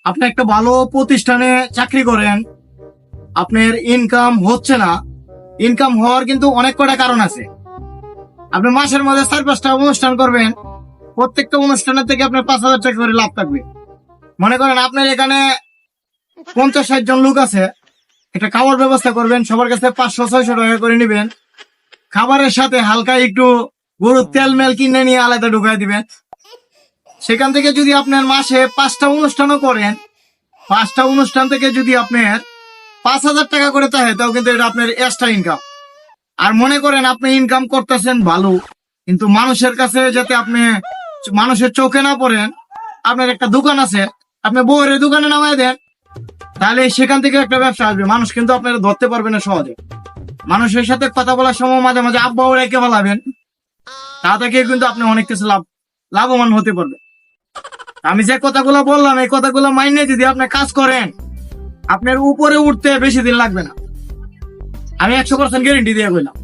আপনি একটা ভালো প্রতিষ্ঠানে চাকরি করেন, আপনার ইনকাম হচ্ছে না। ইনকাম হওয়ার কিন্তু অনেক কটা কারণ আছে। আপনি মাসের মধ্যে 4-5টা অনুষ্ঠান করবেন, প্রত্যেকটা অনুষ্ঠানের থেকে আপনার 5,000 টাকা করে লাভ থাকবে। মনে করেন আপনার এখানে 50-60 জন লোক আছে, একটা খাবার ব্যবস্থা করবেন, সবার কাছে 500-600 টাকা করে নিবেন। খাবারের সাথে হালকা একটু গরুর তেল মেল কিনে নিয়ে আলাদা ঢুকাই দিবেন। সেখান থেকে যদি আপনার মাসে 5টা অনুষ্ঠানও করেন, 5টা অনুষ্ঠান থেকে যদি আপনার 5,000 টাকা করে থাকে, তাও কিন্তু এটা আপনার এক্সট্রা ইনকাম। আর মনে করেন আপনি ইনকাম করতেছেন ভালো, কিন্তু মানুষের কাছে যাতে আপনি মানুষের চোখে না পড়েন, আপনার একটা দোকান আছে, আপনি বউয়ের দোকানে নামায় দেন, তাহলে সেখান থেকে একটা ব্যবসা আসবে। মানুষ কিন্তু আপনারা ধরতে পারবে না সহজে। মানুষের সাথে কথা বলার সময় মাঝে মাঝে আব্বাও রেখে ফেলাবেন, তা থেকে কিন্তু আপনি অনেক কিছু লাভবান হতে পারবেন। আমি যে কথাগুলো বললাম, এই কথাগুলো মাইনে যদি আপনি কাজ করেন, আপনার উপরে উঠতে বেশি দিন লাগবে না। আমি 100% গ্যারেন্টি দিয়ে বললাম।